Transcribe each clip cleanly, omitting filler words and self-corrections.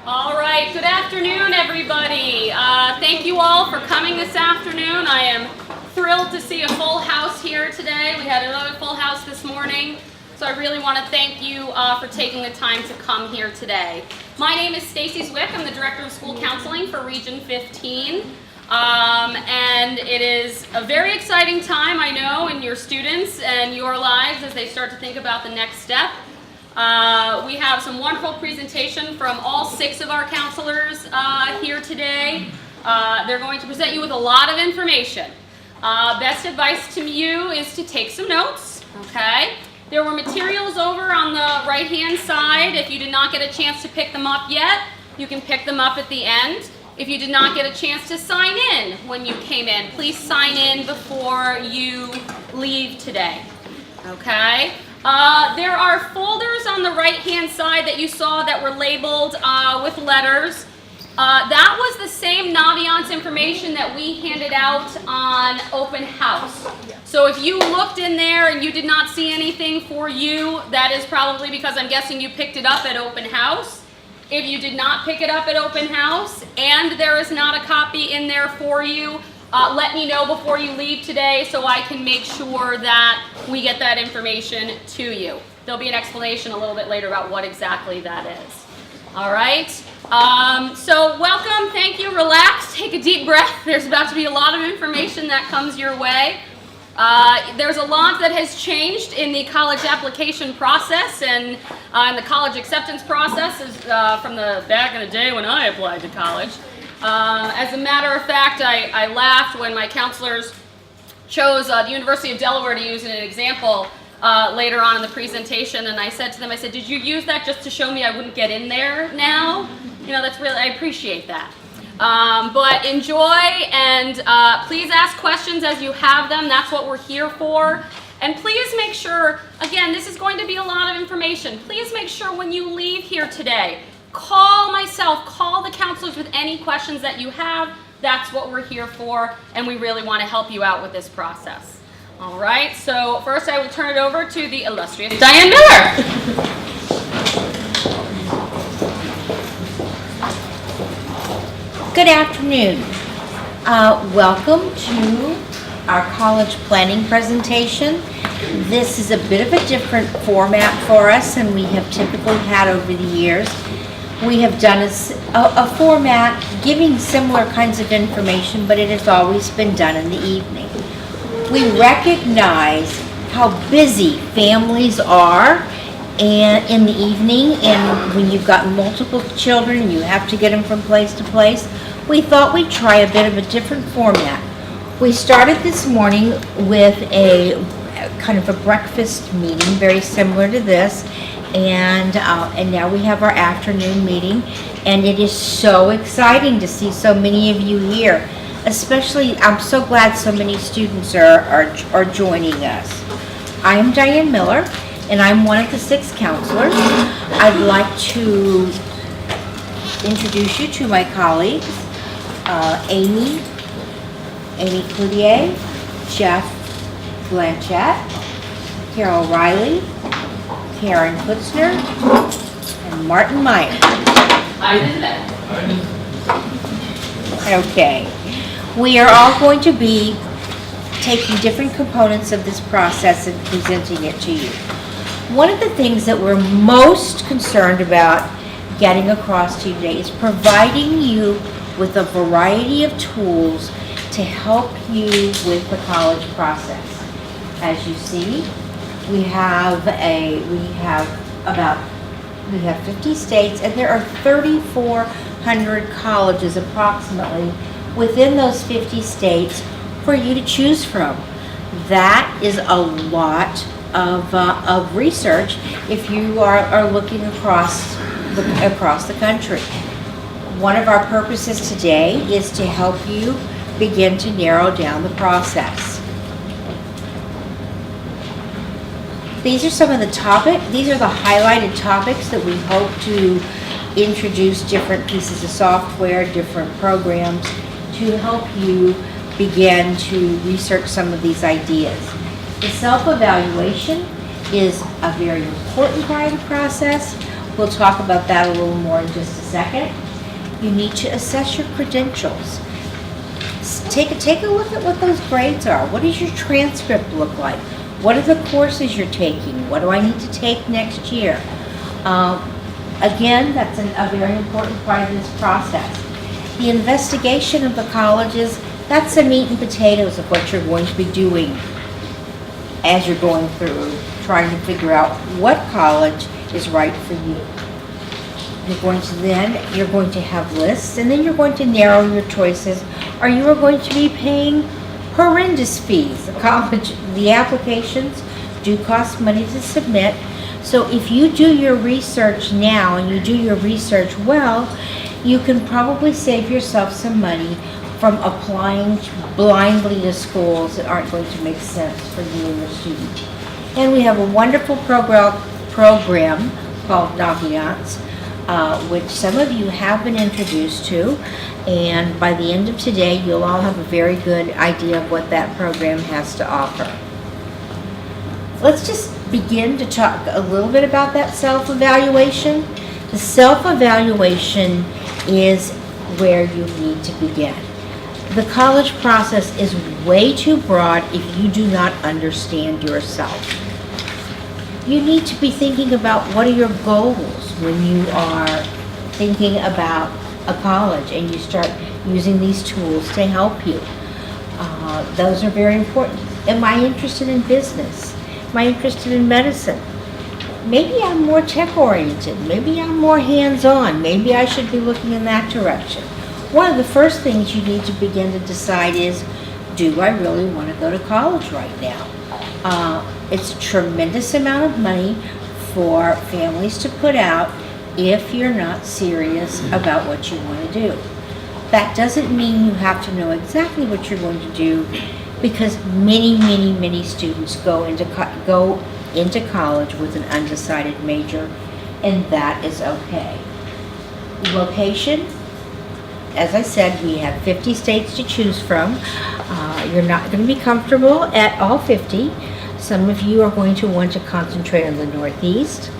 All right, good afternoon, everybody. Thank you all for coming this afternoon. I am thrilled to see a full house here today. We had another full house this morning, so I really want to thank you for taking the time to come here today. My name is Stacy Zwick. I'm the Director of School Counseling for Region 15. And it is a very exciting time, I know, in your students and your lives as they start to think about the next step. We have some wonderful presentation from all 6 of our counselors here today. They're going to present you with a lot of information. Best advice to you is to take some notes, okay? There were materials over on the right-hand side. If you did not get a chance to pick them up yet, you can pick them up at the end. If you did not get a chance to sign in when you came in, please sign in before you leave today, okay? There are folders on the right-hand side that you saw that were labeled with letters. That was the same Naviance information that we handed out on open house. So if you looked in there and you did not see anything for you, that is probably because I'm guessing you picked it up at open house. If you did not pick it up at open house and there is not a copy in there for you, let me know before you leave today so I can make sure that we get that information to you. There'll be an explanation a little bit later about what exactly that is. All right, so welcome, thank you, relax, take a deep breath. There's about to be a lot of information that comes your way. There's a lot that has changed in the college application process and in the college acceptance process from the back in the day when I applied to college. As a matter of fact, I laughed when my counselors chose the University of Delaware to use an example later on in the presentation, and I said to them, I said, did you use that just to show me I wouldn't get in there now? You know, that's really, I appreciate that. But enjoy and please ask questions as you have them. That's what we're here for. And please make sure, again, this is going to be a lot of information. Please make sure when you leave here today, call myself, call the counselors with any questions that you have. That's what we're here for, and we really want to help you out with this process. All right, so first I will turn it over to the illustrious Diane Miller. Good afternoon. Welcome to our college planning presentation. This is a bit of a different format for us than we have typically had over the years. We have done a format giving similar kinds of information, but it has always been done in the evening. We recognize how busy families are and in the evening, and when you've got multiple children, you have to get them from place to place. We thought we'd try a bit of a different format. We started this morning with a kind of a breakfast meeting, very similar to this, and now we have our afternoon meeting, and it is so exciting to see so many of you here. Especially, I'm so glad so many students are joining us. I am Diane Miller, and I'm one of the 6 counselors. I'd like to introduce you to my colleagues, Amy Cloutier, Jeff Blanchett, Carol Riley, Karen Kutzner, and Martin Meyer. I did that. Okay. We are all going to be taking different components of this process and presenting it to you. One of the things that we're most concerned about getting across to you today is providing you with a variety of tools to help you with the college process. As you see, we have 50 states, and there are 3,400 colleges approximately within those 50 states for you to choose from. That is a lot of research if you are looking across the country. One of our purposes today is to help you begin to narrow down the process. These are some of the these are the highlighted topics that we hope to introduce different pieces of software, different programs to help you begin to research some of these ideas. The self-evaluation is a very important part of the process. We'll talk about that a little more in just a second. You need to assess your credentials. Take a look at what those grades are. What does your transcript look like? What are the courses you're taking? What do I need to take next year? Again, that's a very important part of this process. The investigation of the colleges, that's the meat and potatoes of what you're going to be doing as you're going through trying to figure out what college is right for you. You're going to have lists, and then you're going to narrow your choices, or you are going to be paying horrendous fees. The applications do cost money to submit. So if you do your research now and you do your research well, you can probably save yourself some money from applying blindly to schools that aren't going to make sense for you and your student. And we have a wonderful program called Naviance, which some of you have been introduced to, and by the end of today you'll all have a very good idea of what that program has to offer. Let's just begin to talk a little bit about that self-evaluation. The self-evaluation is where you need to begin. The college process is way too broad if you do not understand yourself. You need to be thinking about what are your goals when you are thinking about a college and you start using these tools to help you. Those are very important. Am I interested in business? Am I interested in medicine? Maybe I'm more tech-oriented. Maybe I'm more hands-on. Maybe I should be looking in that direction. One of the first things you need to begin to decide is, do I really want to go to college right now? It's a tremendous amount of money for families to put out if you're not serious about what you want to do. That doesn't mean you have to know exactly what you're going to do, because many students go into college with an undecided major, and that is okay. Location, as I said, we have 50 states to choose from. You're not going to be comfortable at all 50. Some of you are going to want to concentrate on the Northeast.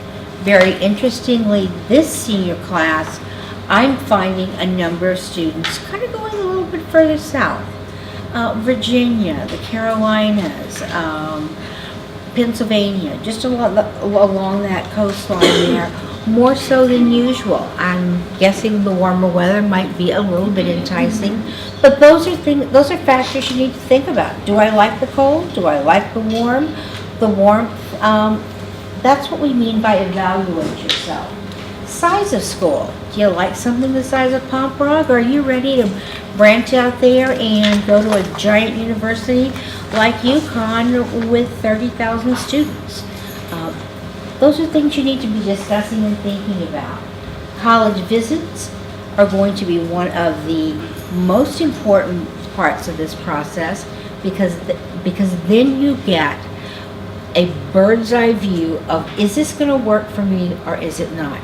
Very interestingly, this senior class, I'm finding a number of students kind of going a little bit further south. Virginia, the Carolinas, Pennsylvania, just along that coastline there, more so than usual. I'm guessing the warmer weather might be a little bit enticing, but those are factors you need to think about. Do I like the cold? Do I like the warm? The warmth, that's what we mean by evaluate yourself. Size of school. Do you like something the size of Pomperaug? Or are you ready to branch out there and go to a giant university like UConn with 30,000 students? Those are things you need to be discussing and thinking about. College visits are going to be one of the most important parts of this process, because then you get a bird's eye view of, is this going to work for me or is it not?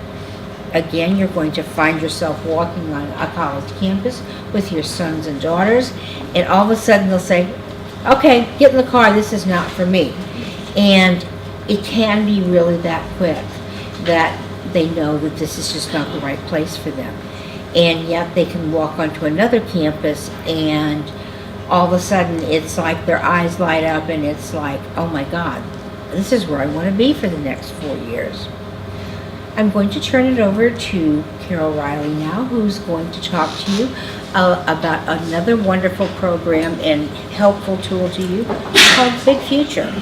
Again, you're going to find yourself walking on a college campus with your sons and daughters, and all of a sudden they'll say, okay, get in the car, this is not for me. And it can be really that quick that they know that this is just not the right place for them. And yet they can walk onto another campus and all of a sudden it's like their eyes light up and it's like, oh my God, this is where I want to be for the next 4 years. I'm going to turn it over to Carol Riley now, who's going to talk to you about another wonderful program and helpful tool to you called Big Future.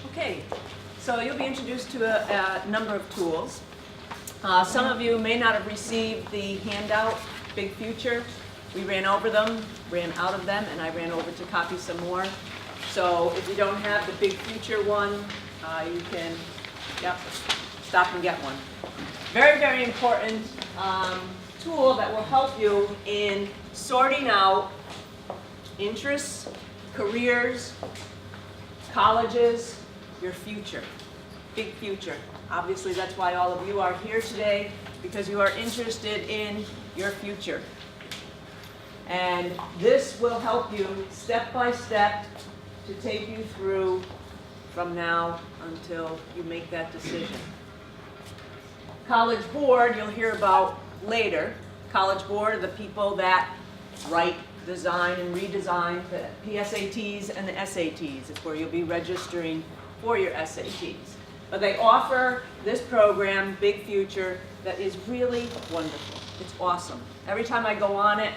Okay, so you'll be introduced to a number of tools. Some of you may not have received the handout, Big Future. We ran over them, ran out of them, and I ran over to copy some more. So if you don't have the Big Future one, you can stop and get one. Very, very important tool that will help you in sorting out interests, careers, colleges, your future. Big Future. Obviously, that's why all of you are here today, because you are interested in your future. And this will help you step by step to take you through from now until you make that decision. College Board, you'll hear about later. College Board are the people that write, design, and redesign the PSATs and the SATs. It's where you'll be registering for your SATs. But they offer this program, Big Future, that is really wonderful. It's awesome. Every time I go on it,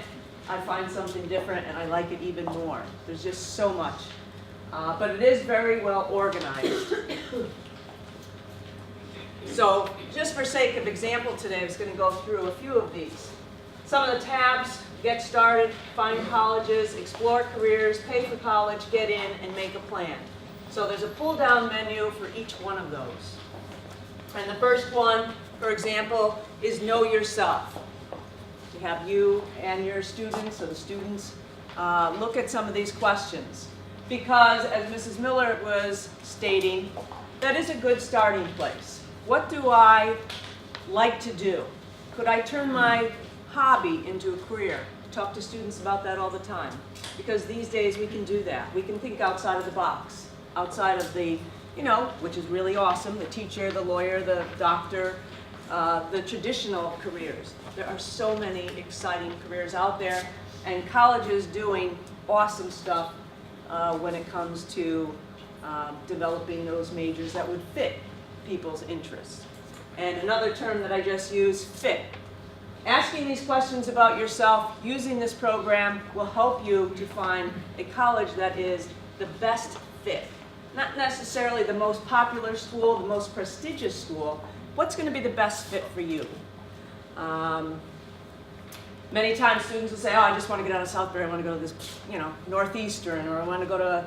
I find something different and I like it even more. There's just so much. But it is very well organized. So just for sake of example today, I was going to go through a few of these. Some of the tabs: get started, find colleges, explore careers, pay for college, get in, and make a plan. So there's a pull-down menu for each one of those. And the first one, for example, is know yourself. To have you and your students, or the students, look at some of these questions. Because, as Mrs. Miller was stating, that is a good starting place. What do I like to do? Could I turn my hobby into a career? I talk to students about that all the time. Because these days we can do that. We can think outside of the box, outside of the, which is really awesome, the teacher, the lawyer, the doctor, the traditional careers. There are so many exciting careers out there, and college is doing awesome stuff when it comes to developing those majors that would fit people's interests. And another term that I just used, fit. Asking these questions about yourself using this program will help you to find a college that is the best fit. Not necessarily the most popular school, the most prestigious school. What's going to be the best fit for you? Many times students will say, oh, I just want to get out of Southbury, I want to go to this, Northeastern, or I want to go to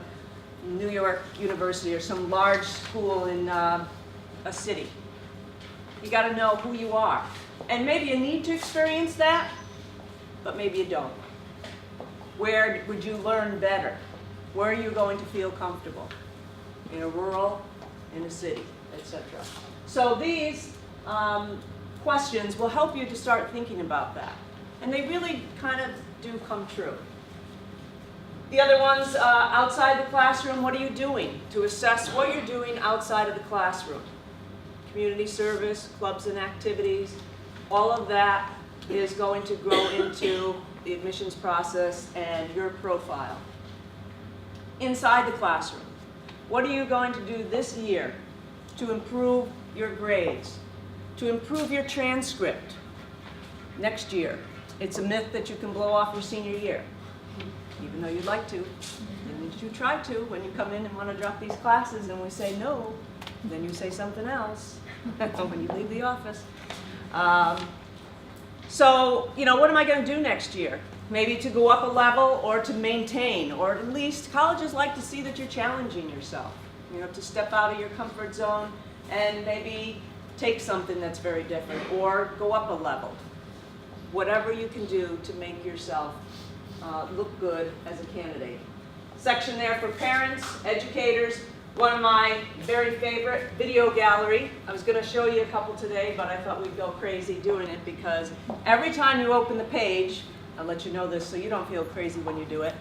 New York University or some large school in a city. You got to know who you are. And maybe you need to experience that, but maybe you don't. Where would you learn better? Where are you going to feel comfortable? In a rural, in a city, etc. So these questions will help you to start thinking about that. And they really kind of do come true. The other ones, outside the classroom, what are you doing? To assess what you're doing outside of the classroom. Community service, clubs and activities, all of that is going to grow into the admissions process and your profile. Inside the classroom, what are you going to do this year to improve your grades, to improve your transcript next year? It's a myth that you can blow off your senior year, even though you'd like to. And you try to when you come in and want to drop these classes and we say no, then you say something else when you leave the office. So, what am I going to do next year? Maybe to go up a level or to maintain, or at least colleges like to see that you're challenging yourself, to step out of your comfort zone and maybe take something that's very different or go up a level. Whatever you can do to make yourself look good as a candidate. Section there for parents, educators. One of my very favorite, video gallery. I was going to show you a couple today, but I thought we'd go crazy doing it because every time you open the page, I'll let you know this so you don't feel crazy when you do it.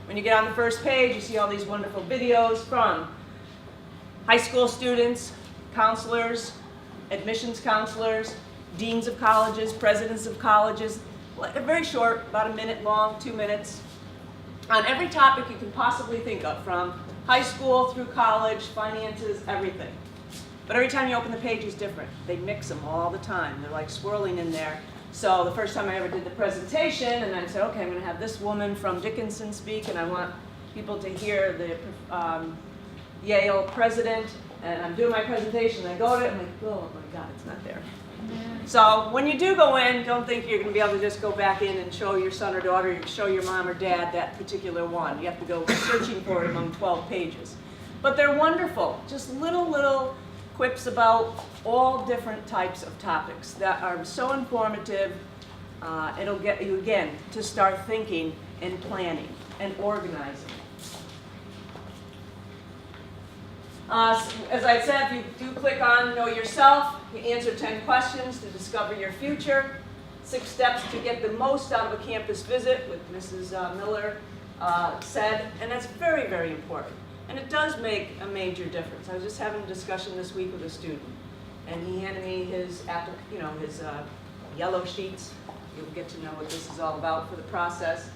When you get on the first page, you see all these wonderful videos from high school students, counselors, admissions counselors, deans of colleges, presidents of colleges. Very short, about a minute long, 2 minutes, on every topic you can possibly think of, from high school through college, finances, everything. But every time you open the page is different. They mix them all the time. They're like swirling in there. So the first time I ever did the presentation, and I said, okay, I'm going to have this woman from Dickinson speak, and I want people to hear the Yale president, and I'm doing my presentation, and I go to it, and I'm like, oh my God, it's not there. So when you do go in, don't think you're going to be able to just go back in and show your son or daughter, you show your mom or dad that particular one. You have to go searching for it among 12 pages. But they're wonderful, just little quips about all different types of topics that are so informative. It'll get you, again, to start thinking and planning and organizing. As I said, if you do click on Know Yourself, you answer 10 questions to discover your future. 6 steps to get the most out of a campus visit, with Mrs. Miller said, and that's very, very important. And it does make a major difference. I was just having a discussion this week with a student, and he handed me his yellow sheets. You'll get to know what this is all about for the process.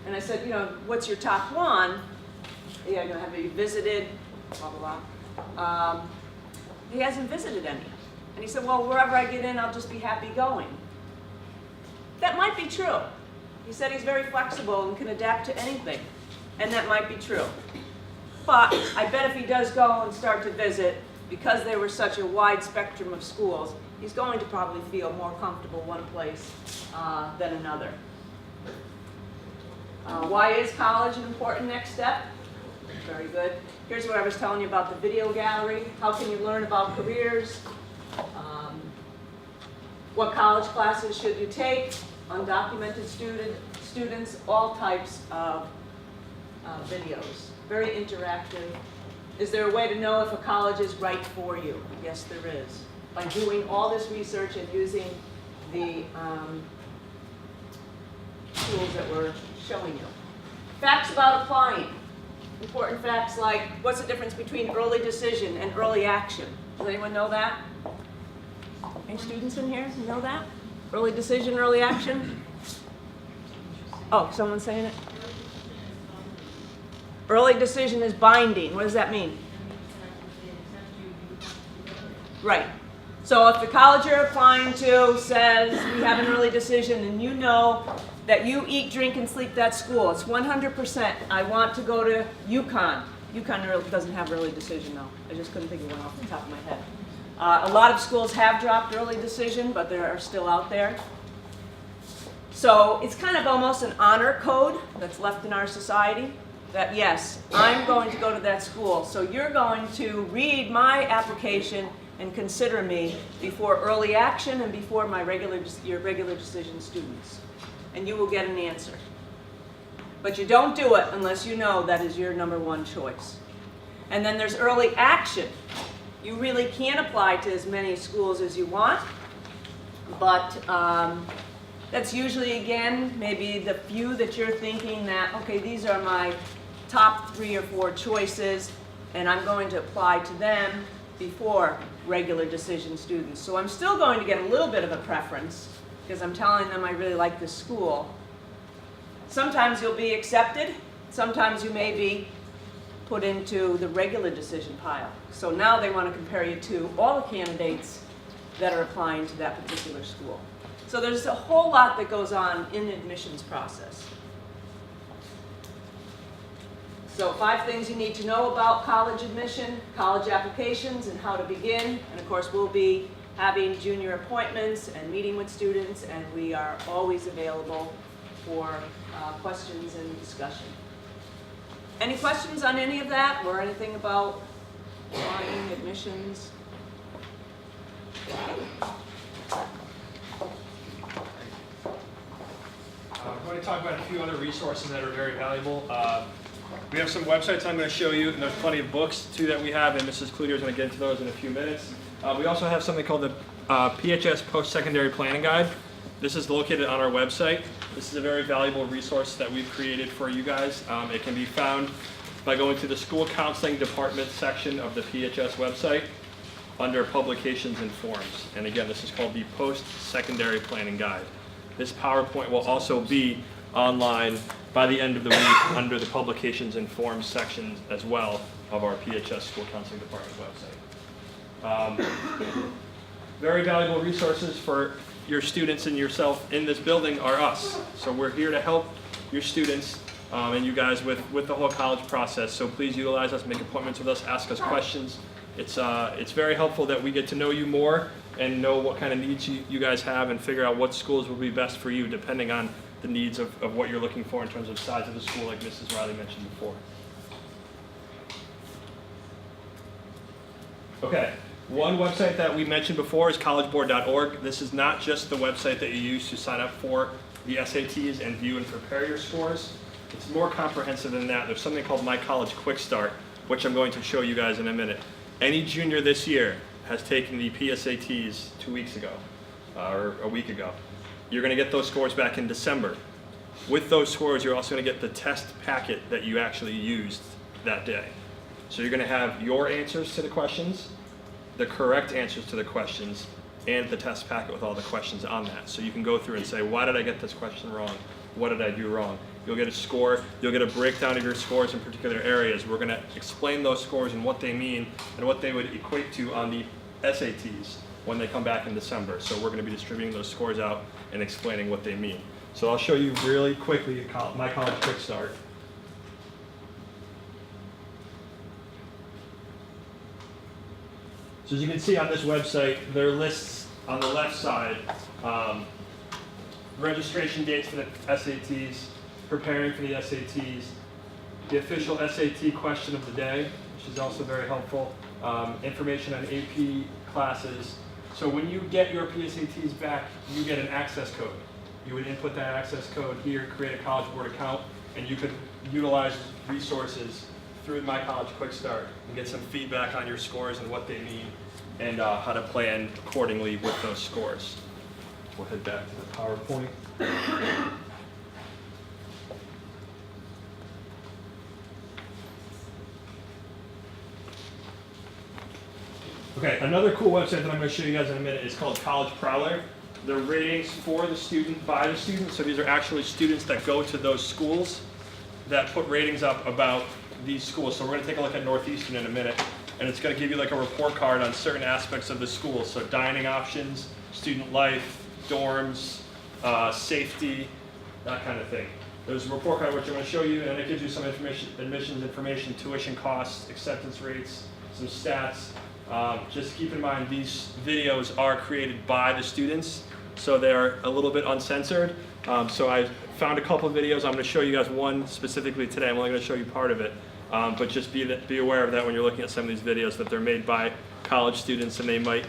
And I said, what's your top one? Yeah, have you visited? Blah, blah, blah. He hasn't visited any. And he said, well, wherever I get in, I'll just be happy going. That might be true. He said he's very flexible and can adapt to anything. And that might be true. But I bet if he does go and start to visit, because there were such a wide spectrum of schools, he's going to probably feel more comfortable one place than another. Why is college an important next step? Very good. Here's what I was telling you about the video gallery. How can you learn about careers? What college classes should you take? Undocumented students, all types of videos. Very interactive. Is there a way to know if a college is right for you? Yes, there is. By doing all this research and using the tools that we're showing you. Facts about applying. Important facts like, what's the difference between early decision and early action? Does anyone know that? Any students in here know that? Early decision, early action? Oh, someone's saying it? Early decision is binding. What does that mean? Right. So if the college you're applying to says we have an early decision and you know that you eat, drink, and sleep that school, it's 100%. I want to go to UConn. UConn really doesn't have early decision though. I just couldn't think of one off the top of my head. A lot of schools have dropped early decision, but there are still out there. So it's kind of almost an honor code that's left in our society that yes, I'm going to go to that school. So you're going to read my application and consider me before early action and before your regular decision students. And you will get an answer. But you don't do it unless you know that is your #1 choice. And then there's early action. You really can apply to as many schools as you want, but that's usually, again, maybe the few that you're thinking that, okay, these are my top 3 or 4 choices, and I'm going to apply to them before regular decision students. So I'm still going to get a little bit of a preference because I'm telling them I really like this school. Sometimes you'll be accepted. Sometimes you may be put into the regular decision pile. So now they want to compare you to all the candidates that are applying to that particular school. So there's a whole lot that goes on in the admissions process. So 5 things you need to know about college admission, college applications, and how to begin. And of course, we'll be having junior appointments and meeting with students, and we are always available for questions and discussion. Any questions on any of that or anything about applying, admissions? I'm going to talk about a few other resources that are very valuable. We have some websites I'm going to show you, and there's plenty of books too that we have, and Mrs. Cloutier is going to get into those in a few minutes. We also have something called the PHS Post-Secondary Planning Guide. This is located on our website. This is a very valuable resource that we've created for you guys. It can be found by going to the School Counseling Department section of the PHS website under Publications and Forms. And again, this is called the Post-Secondary Planning Guide. This PowerPoint will also be online by the end of the week under the Publications and Forms section as well of our PHS School Counseling Department website. Very valuable resources for your students and yourself in this building are us. So we're here to help your students and you guys with the whole college process. So please utilize us, make appointments with us, ask us questions. It's very helpful that we get to know you more and know what kind of needs you guys have and figure out what schools will be best for you depending on the needs of what you're looking for in terms of size of the school, like Mrs. Riley mentioned before. Okay, one website that we mentioned before is collegeboard.org. This is not just the website that you use to sign up for the SATs and view and prepare your scores. It's more comprehensive than that. There's something called My College Quick Start, which I'm going to show you guys in a minute. Any junior this year has taken the PSATs 2 weeks ago or a week ago. You're going to get those scores back in December. With those scores, you're also going to get the test packet that you actually used that day. So you're going to have your answers to the questions, the correct answers to the questions, and the test packet with all the questions on that. So you can go through and say, why did I get this question wrong? What did I do wrong? You'll get a score, you'll get a breakdown of your scores in particular areas. We're gonna explain those scores and what they mean and what they would equate to on the SATs when they come back in December. So we're gonna be distributing those scores out and explaining what they mean. So I'll show you really quickly my college quick start. So as you can see on this website, there are lists on the left side, registration dates for the SATs, preparing for the SATs, the official SAT question of the day, which is also very helpful, information on AP classes. So when you get your PSATs back, you get an access code. You would input that access code here, create a Collegeboard account, and you could utilize resources through My College Quick Start and get some feedback on your scores and what they mean and how to plan accordingly with those scores. We'll head back to the PowerPoint. Okay, another cool website that I'm going to show you guys in a minute is called College Prowler. They're ratings for the student, by the student, so these are actually students that go to those schools that put ratings up about these schools. So we're going to take a look at Northeastern in a minute, and it's going to give you like a report card on certain aspects of the school. So dining options, student life, dorms, safety, that kind of thing. There's a report card which I'm going to show you, and it gives you some information, admissions information, tuition costs, acceptance rates, some stats. Just keep in mind these videos are created by the students, so they're a little bit uncensored. So I found a couple of videos. I'm going to show you guys one specifically today. I'm only going to show you part of it. But just be aware of that when you're looking at some of these videos, that they're made by college students and they might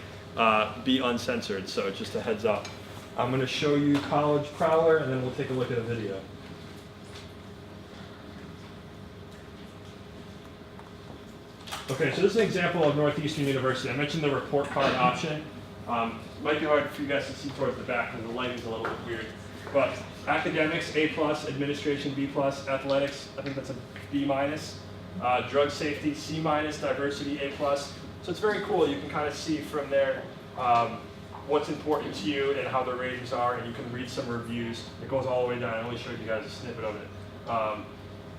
be uncensored. So just a heads up. I'm going to show you College Prowler, and then we'll take a look at a video. Okay, so this is an example of Northeastern University. I mentioned the report card option. Might be hard for you guys to see towards the back because the lighting's a little bit weird. But academics, A+, administration, B+, athletics, I think that's a B-. Drug safety, C-, diversity, A+. So it's very cool. You can kind of see from there what's important to you and how the ratings are, and you can read some reviews. It goes all the way down. I only showed you guys a snippet of it.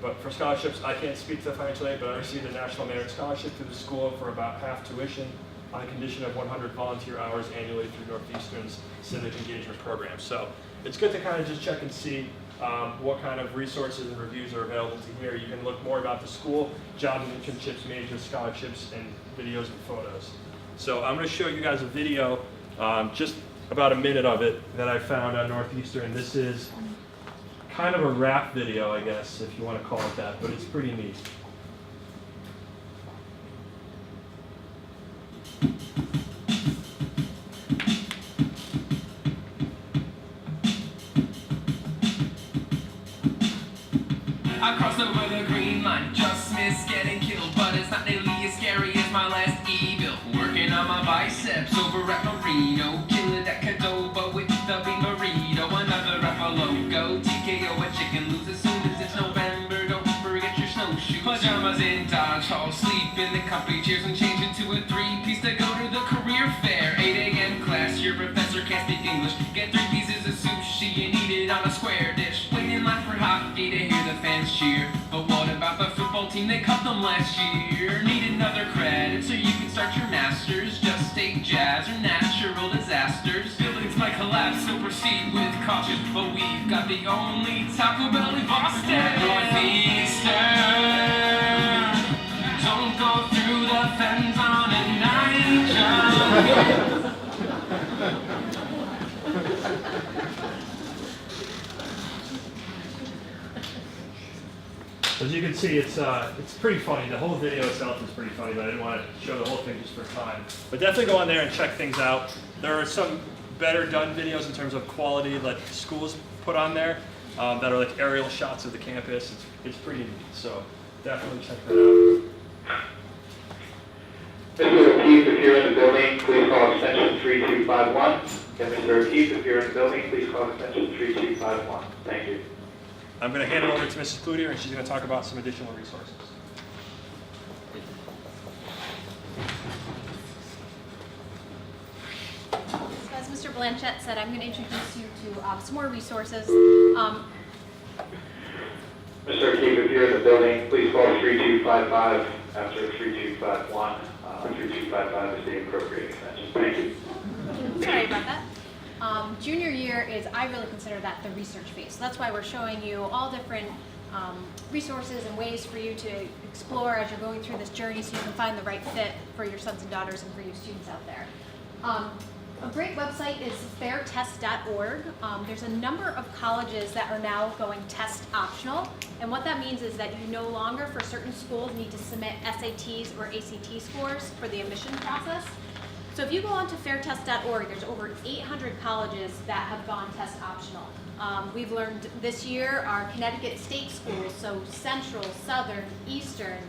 But for scholarships, I can't speak to the financial aid, but I received a National Merit Scholarship through the school for about half tuition on a condition of 100 volunteer hours annually through Northeastern's civic engagement program. So it's good to kind of just check and see what kind of resources and reviews are available to here. You can look more about the school, job and internships, majors, scholarships, and videos and photos. So I'm going to show you guys a video, just about a minute of it, that I found on Northeastern. This is kind of a rap video, I guess, if you want to call it that, but it's pretty neat. I crossed over the green line, just missed getting killed, but it's not nearly as scary as my last evil. Working on my biceps over at Marino, killing that Cadoba with the bean burrito. Another Rafa logo, TKO a chicken loose as soon as it's November. Don't forget your snowshoes. Pajamas in Dodge Hall, sleep in the comfy chairs and change into a three-piece to go to the career fair. 8 a.m. class, your professor can't speak English. Get 3 pieces of sushi and eat it on a square dish. Wait in line for hockey to hear the fans cheer. But what about the football team? They cut them last year. Need another credit so you can start your masters. Just take jazz or natural disasters. Buildings might collapse, so proceed with caution. But we've got the only Taco Bell in Boston. Northeastern. Don't go through the fence on a night jump. As you can see, it's pretty funny. The whole video itself is pretty funny, but I didn't want to show the whole thing just for time. But definitely go on there and check things out. There are some better done videos in terms of quality, like schools put on there, that are like aerial shots of the campus. It's pretty neat, so definitely check that out. Mr. O'Keefe, if you're in the building, please call extension 3251. Okay, Mr. O'Keefe, if you're in the building, please call extension 3251. Thank you. I'm going to hand it over to Mrs. Cloutier, and she's going to talk about some additional resources. So as Mr. Blanchette said, I'm going to introduce you to some more resources. Mr. O'Keefe, if you're in the building, please call 3255 after 3251. 3255 is the appropriate extension. Thank you. Sorry about that. Junior year is, I really consider that the research phase. So that's why we're showing you all different resources and ways for you to explore as you're going through this journey so you can find the right fit for your sons and daughters and for you students out there. A great website is fairtest.org. There's a number of colleges that are now going test optional, and what that means is that you no longer, for certain schools, need to submit SATs or ACT scores for the admission process. So if you go onto fairtest.org, there's over 800 colleges that have gone test optional. We've learned this year our Connecticut state schools, so Central, Southern, Eastern,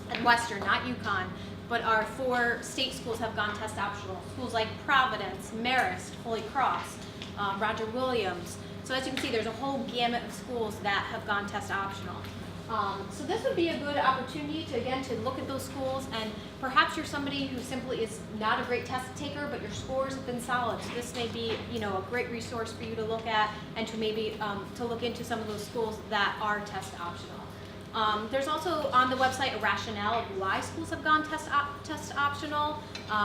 and Western, not UConn, but our 4 state schools have gone test optional. Schools like Providence, Marist, Holy Cross, Roger Williams. So as you can see, there's a whole gamut of schools that have gone test optional. So this would be a good opportunity to, again, to look at those schools, and perhaps you're somebody who simply is not a great test taker, but your scores have been solid. So this may be, a great resource for you to look at and to maybe to look into some of those schools that are test optional. There's also on the website a rationale of why schools have gone test optional.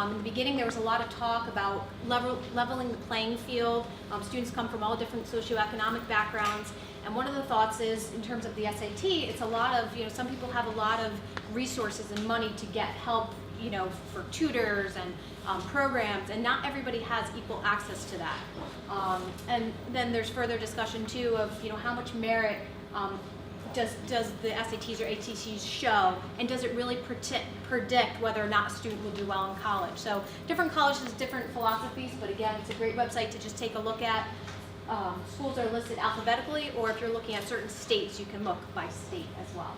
In the beginning, there was a lot of talk about leveling the playing field. Students come from all different socioeconomic backgrounds. And one of the thoughts is, in terms of the SAT, it's a lot of, some people have a lot of resources and money to get help, for tutors and programs, and not everybody has equal access to that. And then there's further discussion too of, how much merit does the SATs or ACTs show, and does it really predict whether or not a student will do well in college? So different colleges, different philosophies, but again, it's a great website to just take a look at. Schools are listed alphabetically, or if you're looking at certain states, you can look by state as well.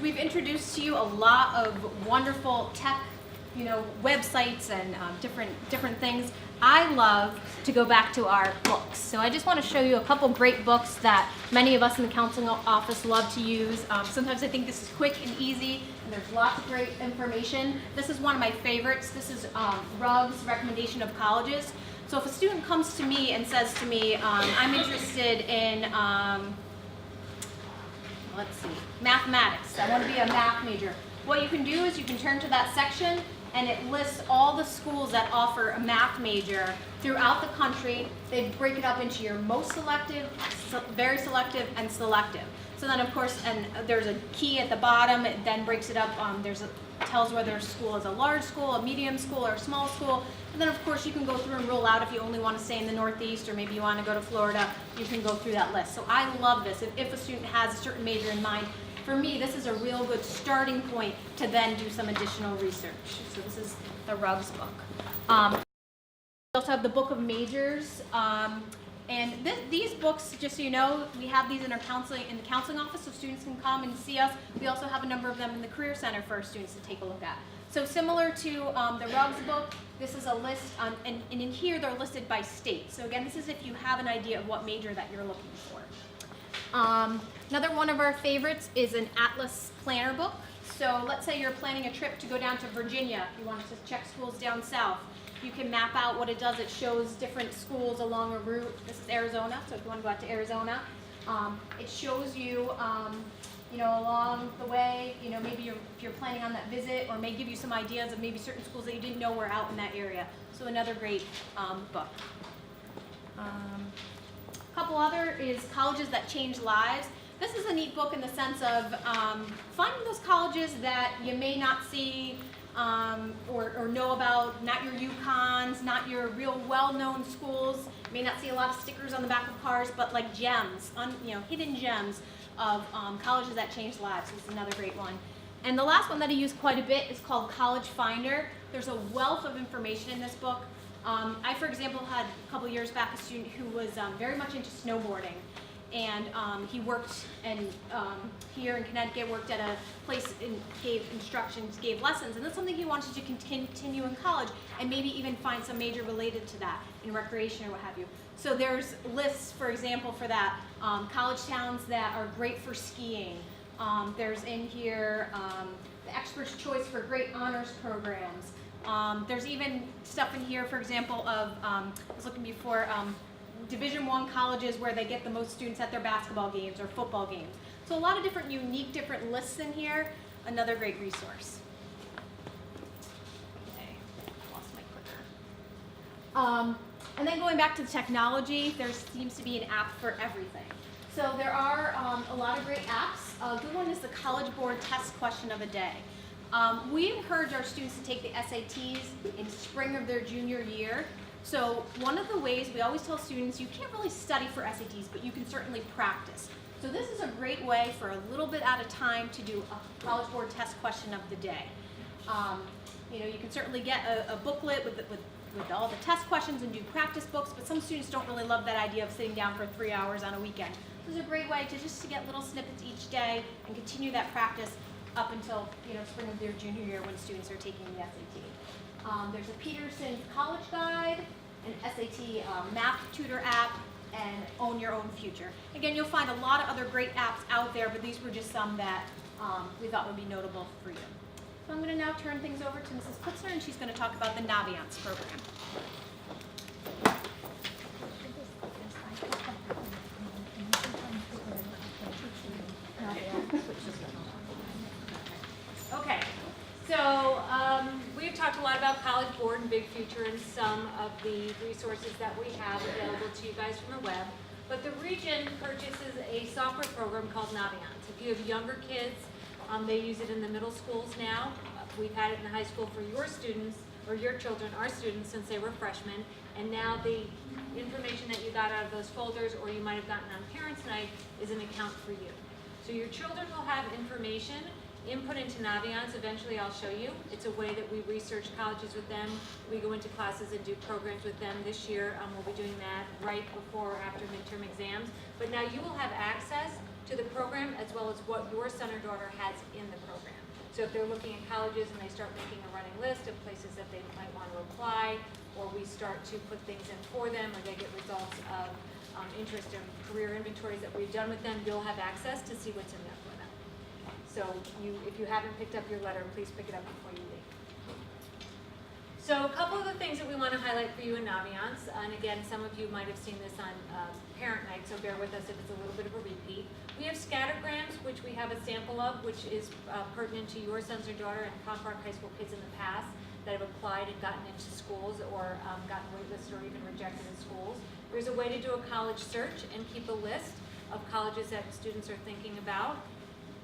We've introduced to you a lot of wonderful tech, websites and different things. I love to go back to our books. So I just want to show you a couple great books that many of us in the counseling office love to use. Sometimes I think this is quick and easy, and there's lots of great information. This is one of my favorites. This is Rugg's Recommendation of Colleges. So if a student comes to me and says to me, I'm interested in, mathematics. I want to be a math major. What you can do is you can turn to that section, and it lists all the schools that offer a math major throughout the country. They break it up into your most selective, very selective, and selective. So then, of course, and there's a key at the bottom. It then breaks it up. Tells whether a school is a large school, a medium school, or a small school. And then, of course, you can go through and rule out if you only want to stay in the Northeast, or maybe you want to go to Florida. You can go through that list. So I love this. If a student has a certain major in mind, for me, this is a real good starting point to then do some additional research. So this is the Rugg's book. We also have the Book of Majors. And these books, just so you know, we have these in the counseling office, so students can come and see us. We also have a number of them in the Career Center for our students to take a look at. So similar to the Rugg's book, this is a list, and in here they're listed by state. So again, this is if you have an idea of what major that you're looking for. Another one of our favorites is an Atlas Planner book. So let's say you're planning a trip to go down to Virginia. You want to check schools down south. You can map out what it does. It shows different schools along a route. This is Arizona, so if you want to go out to Arizona, it shows you, along the way, maybe if you're planning on that visit, or may give you some ideas of maybe certain schools that you didn't know were out in that area. So another great book. A couple other is Colleges That Change Lives. This is a neat book in the sense of finding those colleges that you may not see or know about, not your UConns, not your real well-known schools. You may not see a lot of stickers on the back of cars, but like gems, hidden gems of colleges that change lives. This is another great one. And the last one that I use quite a bit is called College Finder. There's a wealth of information in this book. I, for example, had a couple years back a student who was very much into snowboarding. and he worked here in Connecticut, worked at a place and gave instructions, gave lessons, and that's something he wanted to continue in college and maybe even find some major related to that in recreation or what have you. So there's lists, for example, for that, college towns that are great for skiing. There's in here the expert's choice for great honors programs. There's even stuff in here, for example, of, I was looking before, Division I colleges where they get the most students at their basketball games or football games. So a lot of different unique different lists in here. Another great resource. Okay, lost my clicker. And then going back to the technology, there seems to be an app for everything. So there are a lot of great apps. A good one is the Collegeboard test question of the day. We encourage our students to take the SATs in spring of their junior year. So one of the ways we always tell students, you can't really study for SATs, but you can certainly practice. So this is a great way for a little bit at a time to do a Collegeboard test question of the day. You know, you can certainly get a booklet with all the test questions and do practice books, but some students don't really love that idea of sitting down for 3 hours on a weekend. This is a great way to just to get little snippets each day and continue that practice up until, you know, spring of their junior year when students are taking the SAT. There's a Peterson's College Guide, an SAT math tutor app, and Own Your Own Future. Again, you'll find a lot of other great apps out there, but these were just some that we thought would be notable for you. So I'm going to now turn things over to Mrs. Putzner, and she's going to talk about the Naviance program. Okay, so we've talked a lot about Collegeboard and Big Future and some of the resources that we have available to you guys from the web. But the region purchases a software program called Naviance. If you have younger kids, they use it in the middle schools now. We've had it in the high school for your students, or your children, our students, since they were freshmen. And now the information that you got out of those folders, or you might have gotten on Parents' Night, is an account for you. So your children will have information input into Naviance. Eventually I'll show you. It's a way that we research colleges with them. We go into classes and do programs with them. This year we'll be doing that right before or after midterm exams. But now you will have access to the program as well as what your son or daughter has in the program. So if they're looking at colleges and they start making a running list of places that they might want to apply, or we start to put things in for them, or they get results of interest and career inventories that we've done with them, you'll have access to see what's in there for them. So if you haven't picked up your letter, please pick it up before you leave. So a couple of the things that we want to highlight for you in Naviance, and again, some of you might have seen this on Parent Night, so bear with us if it's a little bit of a repeat. We have Scattergrams, which we have a sample of, which is pertinent to your sons or daughter and Pomperaug High School kids in the past that have applied and gotten into schools or gotten waitlisted or even rejected in schools. There's a way to do a college search and keep a list of colleges that students are thinking about.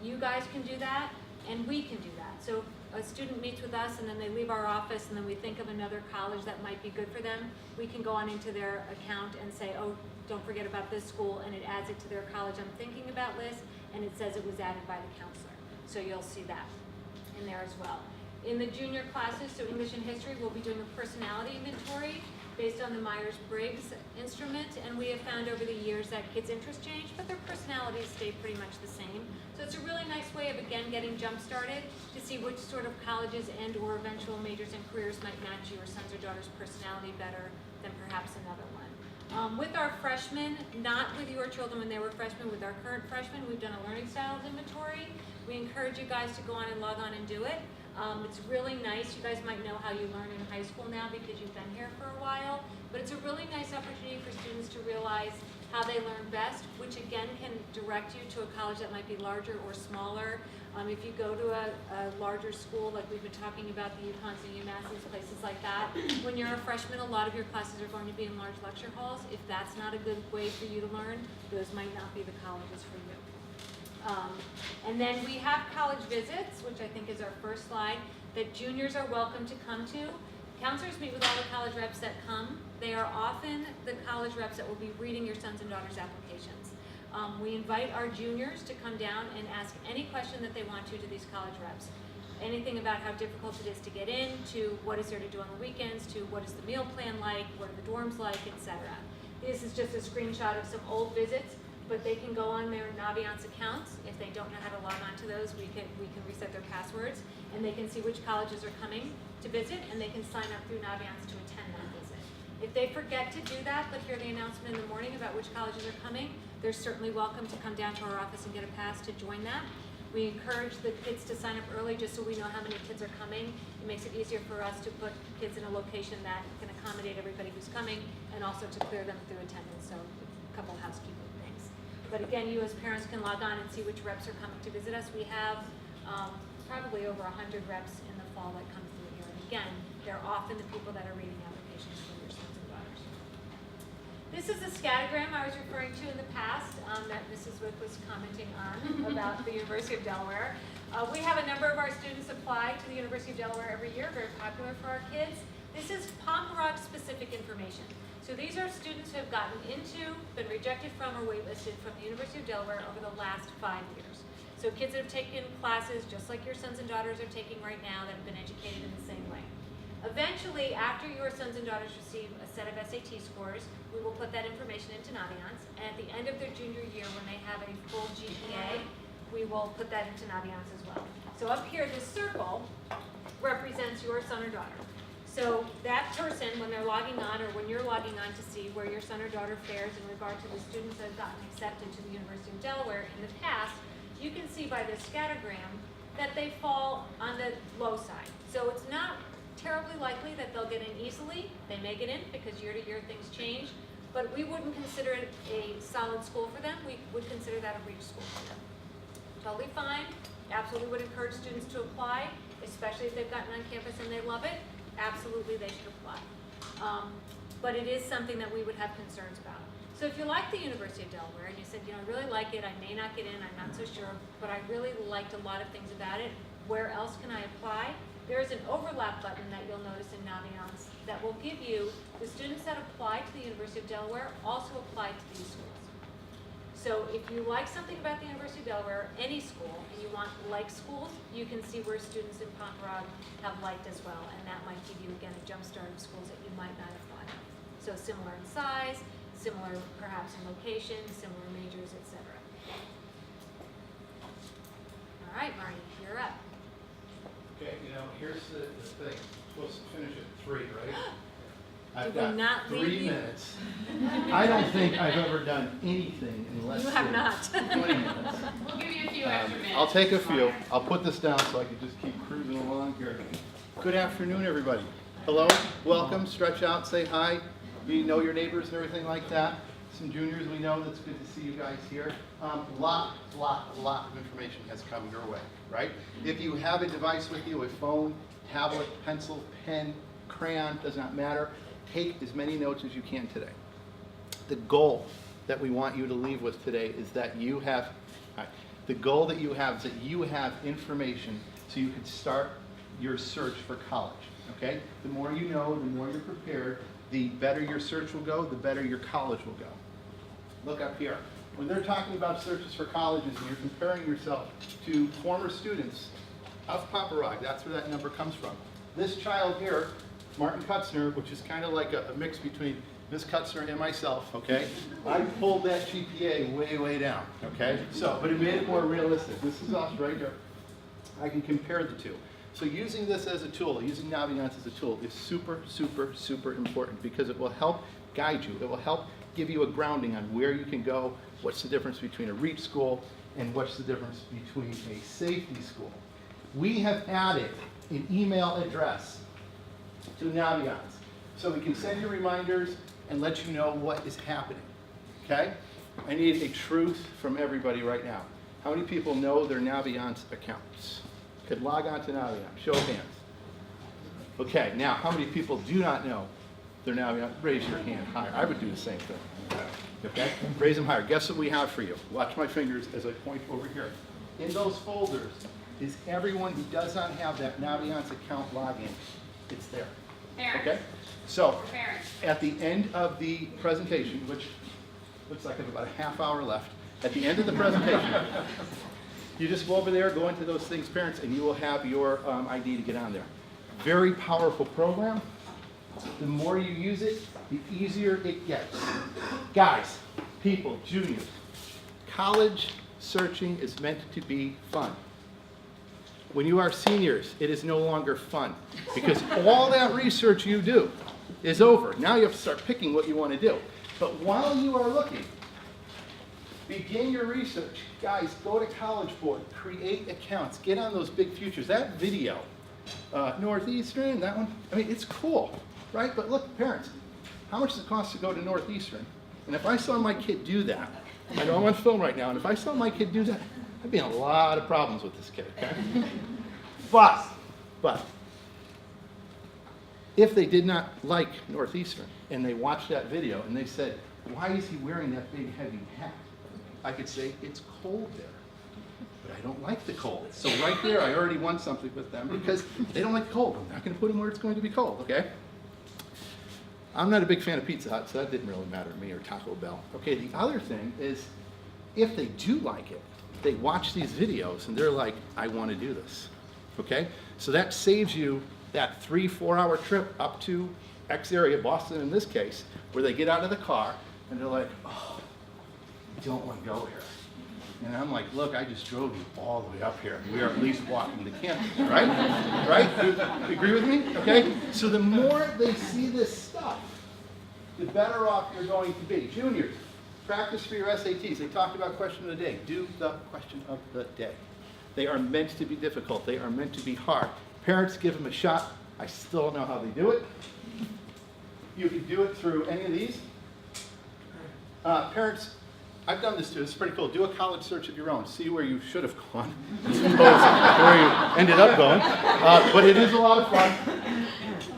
You guys can do that, and we can do that. So a student meets with us, and then they leave our office, and then we think of another college that might be good for them. We can go on into their account and say, oh, don't forget about this school, and it adds it to their college I'm thinking about list, and it says it was added by the counselor. So you'll see that in there as well. In the junior classes, so English and History, we'll be doing a personality inventory based on the Myers-Briggs instrument, and we have found over the years that kids' interests change, but their personalities stay pretty much the same. So it's a really nice way of, again, getting jump-started to see which sort of colleges and or eventual majors and careers might match your son's or daughter's personality better than perhaps another one. With our freshmen, not with your children when they were freshmen, with our current freshmen, we've done a learning styles inventory. We encourage you guys to go on and log on and do it. It's really nice. You guys might know how you learn in high school now because you've been here for a while, but it's a really nice opportunity for students to realize how they learn best, which again can direct you to a college that might be larger or smaller. If you go to a larger school, like we've been talking about, the UConns and UMasses, places like that, when you're a freshman, a lot of your classes are going to be in large lecture halls. If that's not a good way for you to learn, those might not be the colleges for you. And then we have college visits, which I think is our first slide, that juniors are welcome to come to. Counselors meet with all the college reps that come. They are often the college reps that will be reading your sons and daughters' applications. We invite our juniors to come down and ask any question that they want to these college reps. Anything about how difficult it is to get in, to what is there to do on the weekends, to what is the meal plan like, what are the dorms like, etc. This is just a screenshot of some old visits. but they can go on their Naviance accounts. If they don't know how to log on to those, we can reset their passwords, and they can see which colleges are coming to visit, and they can sign up through Naviance to attend that visit. If they forget to do that, but hear the announcement in the morning about which colleges are coming, they're certainly welcome to come down to our office and get a pass to join that. We encourage the kids to sign up early just so we know how many kids are coming. It makes it easier for us to put kids in a location that can accommodate everybody who's coming, and also to clear them through attendance, so a couple housekeeping things. But again, you as parents can log on and see which reps are coming to visit us. We have probably over 100 reps in the fall that come through here. And again, they're often the people that are reading applications for your sons and daughters. This is a scattergram I was referring to in the past that Mrs. Wick was commenting on about the University of Delaware. We have a number of our students apply to the University of Delaware every year, very popular for our kids. This is Pomperaug specific information. So these are students who have gotten into, been rejected from, or waitlisted from the University of Delaware over the last 5 years. So kids that have taken classes just like your sons and daughters are taking right now that have been educated in the same way. Eventually, after your sons and daughters receive a set of SAT scores, we will put that information into Naviance, and at the end of their junior year, when they have a full GPA, we will put that into Naviance as well. So up here, this circle represents your son or daughter. So that person, when they're logging on, or when you're logging on to see where your son or daughter fares in regard to the students that have gotten accepted to the University of Delaware in the past, you can see by this scattergram that they fall on the low side. So it's not terribly likely that they'll get in easily. They may get in because year to year things change, but we wouldn't consider it a solid school for them. We would consider that a reach school for them. Totally fine. Absolutely would encourage students to apply, especially if they've gotten on campus and they love it. Absolutely they should apply. But it is something that we would have concerns about. So if you like the University of Delaware and you said, you know, I really like it, I may not get in, I'm not so sure, but I really liked a lot of things about it, where else can I apply? There is an overlap button that you'll notice in Naviance that will give you the students that apply to the University of Delaware also apply to these schools. So if you like something about the University of Delaware, any school, and you want like schools, you can see where students in Pomperaug have liked as well, and that might give you, again, a jump start of schools that you might not have thought of. So similar in size, similar perhaps in location, similar majors, etc. All right, Marty, you're up. Okay, you know, here's the thing. We're supposed to finish at 3, right? I've will got not leave 3 you. minutes. I don't think I've ever done anything in less You have than not. 20 minutes. We'll give you a few extra minutes. I'll take a few. I'll put this down so I can just keep cruising along here. Good afternoon, everybody. Hello, welcome, stretch out, say hi. You know your neighbors and everything like that. Some juniors we know, that's good to see you guys here. Lot of information has come your way, right? If you have a device with you, a phone, tablet, pencil, pen, crayon, does not matter. Take as many notes as you can today. The goal that we want you to leave with today is that you have, the goal that you have is that you have information so you can start your search for college, okay? The more you know, the more you're prepared, the better your search will go, the better your college will go. Look up here. When they're talking about searches for colleges and you're comparing yourself to former students of Pomperaug, that's where that number comes from. This child here, Martin Kutzner, which is kind of like a mix between Ms. Kutzner and myself, okay? I pulled that GPA way down, okay? So, but it made it more realistic. This is us right here. I can compare the two. So using this as a tool, using Naviance as a tool is super important because it will help guide you. It will help give you a grounding on where you can go, what's the difference between a reach school, and what's the difference between a safety school. We have added an email address to Naviance so we can send you reminders and let you know what is happening, okay? I need a truth from everybody right now. How many people know their Naviance accounts? Could log on to Naviance, show of hands. Okay, now how many people do not know their Naviance? Raise your hand higher. I would do the same thing. Okay, raise them higher. Guess what we have for you? Watch my fingers as I point over here. In those folders is everyone who does not have that Naviance account login. It's there. Parents. Okay, so Parents. at the end of the presentation, which looks like I have about a half hour left, at the end of the presentation, you just go over there, go into those things, parents, and you will have your ID to get on there. Very powerful program. The more you use it, the easier it gets. Guys, people, juniors, college searching is meant to be fun. When you are seniors, it is no longer fun because all that research you do is over. Now you have to start picking what you want to do. But while you are looking, begin your research. Guys, go to Collegeboard, create accounts, get on those big futures. That video, Northeastern, that one, I mean, it's cool, right? But look, parents, how much does it cost to go to Northeastern? And if I saw my kid do that, I know I'm on film right now, and if I saw my kid do that, I'd be in a lot of problems with this kid, okay? But, if they did not like Northeastern, and they watched that video, and they said, why is he wearing that big heavy hat? I could say, it's cold there, but I don't like the cold. So right there, I already won something with them, because they don't like cold. I'm not gonna put them where it's going to be cold, okay? I'm not a big fan of Pizza Hut, so that didn't really matter to me, or Taco Bell. Okay, the other thing is, if they do like it, they watch these videos and they're like, I want to do this, okay? So that saves you that 3-4 hour trip up to X area, Boston in this case, where they get out of the car and they're like, oh, I don't want to go here. And I'm like, look, I just drove you all the way up here. We are at least walking to campus, right? Right? You agree with me? Okay? So the more they see this stuff, the better off you're going to be. Juniors, practice for your SATs. They talked about question of the day. Do the question of the day. They are meant to be difficult. They are meant to be hard. Parents, give them a shot. I still don't know how they do it. You can do it through any of these. Parents, I've done this too. It's pretty cool. Do a college search of your own. See where you should have gone, as opposed to where you ended up going. But it is a lot of fun.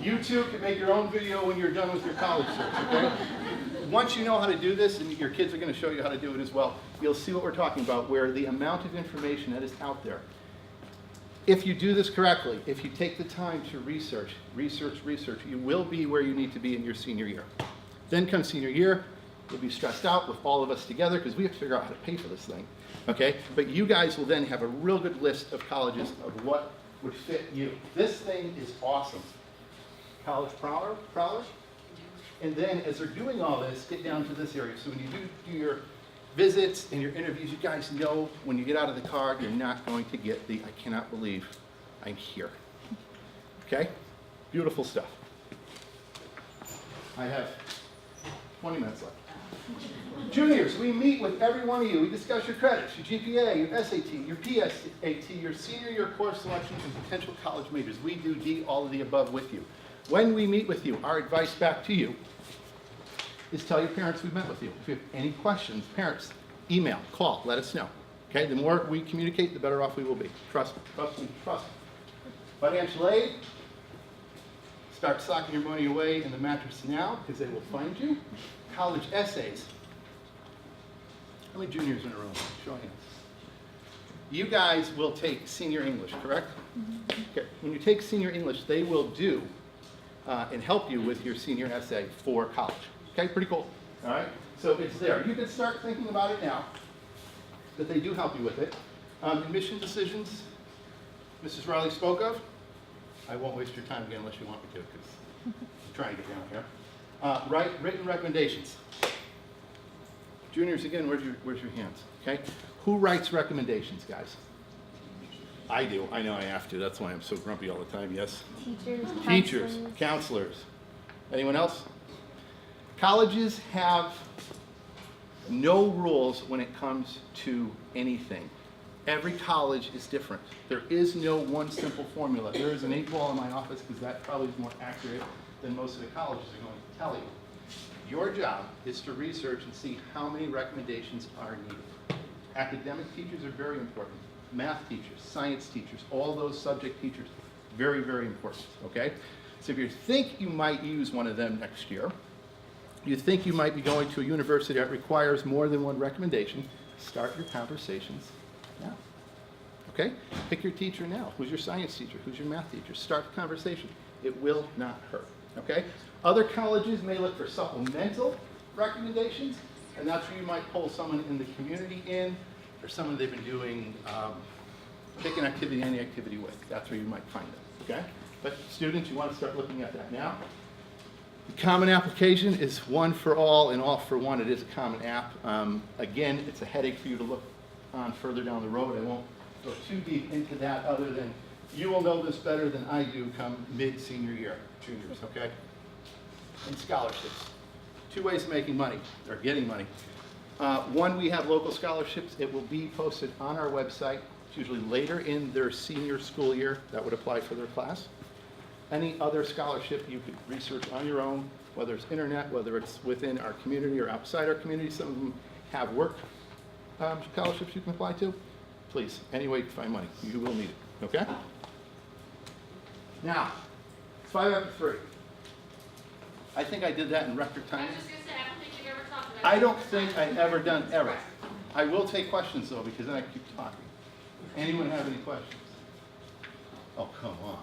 You too can make your own video when you're done with your college search, okay? Once you know how to do this, and your kids are going to show you how to do it as well, you'll see what we're talking about, where the amount of information that is out there. If you do this correctly, if you take the time to research, you will be where you need to be in your senior year. Then comes senior year, you'll be stressed out with all of us together because we have to figure out how to pay for this thing, okay? But you guys will then have a real good list of colleges of what would fit you. This thing is awesome. College prowler. And then as they're doing all this, get down to this area. So when you do your visits and your interviews, you guys know when you get out of the car, you're not going to get the, I cannot believe I'm here. Okay? Beautiful stuff. I have 20 minutes left. Juniors, we meet with every one of you. We discuss your credits, your GPA, your SAT, your PSAT, your senior year course selections, and potential college majors. We do all of the above with you. When we meet with you, our advice back to you is tell your parents we met with you. If you have any questions, parents, email, call, let us know. Okay, the more we communicate, the better off we will be. Trust me, trust me, trust me. Financial aid, start socking your money away in the mattress now, because they will find you. College essays. How many juniors in a room? Show hands. You guys will take senior English, correct? Okay. When you take senior English, they will do and help you with your senior essay for college. Okay, pretty cool. All right, so it's there. You can start thinking about it now, that they do help you with it. Admission decisions, Mrs. Riley spoke of. I won't waste your time again unless you want me to, because I'm trying to get down here. Written recommendations. Juniors, again, where's your hands? Okay, who writes recommendations, guys? I do. I know I have to. That's why I'm so grumpy all the time. Yes? Teachers, counselors. Anyone else? Colleges have no rules when it comes to anything. Every college is different. There is no one simple formula. There is an 8-ball in my office because that probably is more accurate than most of the colleges are going to tell you. Your job is to research and see how many recommendations are needed. Academic teachers are very important. Math teachers, science teachers, all those subject teachers, very, very important, okay? So if you think you might use one of them next year, you think you might be going to a university that requires more than one recommendation, start your conversations now, okay? Pick your teacher now. Who's your science teacher? Who's your math teacher? Start the conversation. It will not hurt, okay? Other colleges may look for supplemental recommendations, and that's where you might pull someone in the community in, or someone they've been doing, pick an activity, any activity with. That's where you might find them, okay? But students, you want to start looking at that now. The common application is one for all and all for one. It is a common app. Again, it's a headache for you to look on further down the road. I won't go too deep into that other than you will know this better than I do come mid-senior year, juniors, okay? And scholarships. Two ways of making money, or getting money. One, we have local scholarships. It will be posted on our website. It's usually later in their senior school year. That would apply for their class. Any other scholarship you could research on your own, whether it's internet, whether it's within our community or outside our community. Some of them have work scholarships you can apply to. Please, any way you can find money, you will need it, okay? Now, 5 after 3. I think I did that in record time. I was just gonna say, I don't think you've ever talked about. I don't think I've ever done ever. I will take questions though, because then I keep talking. Anyone have any questions? Oh, come on.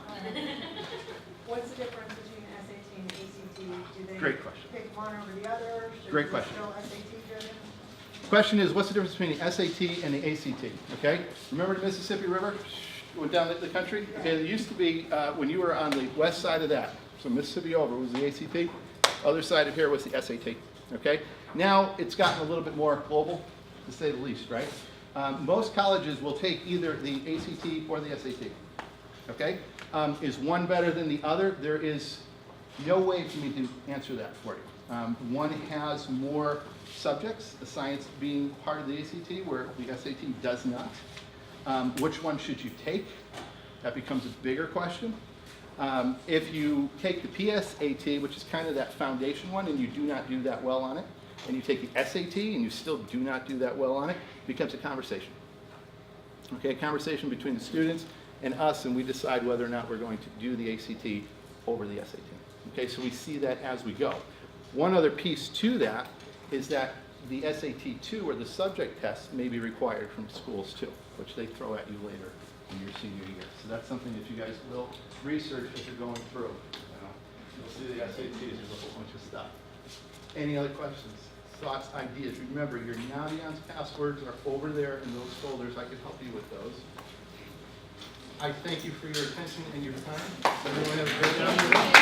What's the difference between SAT and ACT? Do they Great question. pick one over the other? Should Great it be question. Still SAT driven? Question is, what's the difference between the SAT and the ACT? Okay? Remember the Mississippi River? Went down the country? Okay, there used to be, when you were on the west side of that, so Mississippi over was the ACT, other side of here was the SAT. Okay? Now it's gotten a little bit more global, to say the least, right? Most colleges will take either the ACT or the SAT. Okay? Is one better than the other? There is no way for me to answer that for you. One has more subjects, the science being part of the ACT, where the SAT does not. Which one should you take? That becomes a bigger question. If you take the PSAT, which is kind of that foundation one, and you do not do that well on it, and you take the SAT and you still do not do that well on it, it becomes a conversation. Okay, a conversation between the students and us, and we decide whether or not we're going to do the ACT over the SAT. Okay, so we see that as we go. One other piece to that is that the SAT2, or the subject test, may be required from schools too, which they throw at you later in your senior year. So that's something that you guys will research as you're going through. You'll see the SATs, there's a whole bunch of stuff. Any other questions, thoughts, ideas? Remember, your Naviance passwords are over there in those folders. I can help you with those. I thank you for your attention and your time. Everyone have a great afternoon.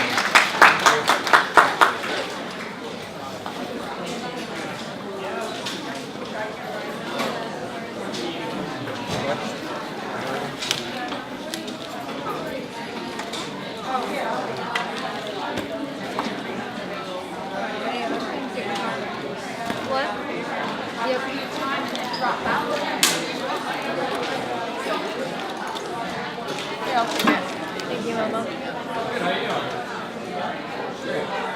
Thank you, Mama. Good, how you doing? Great.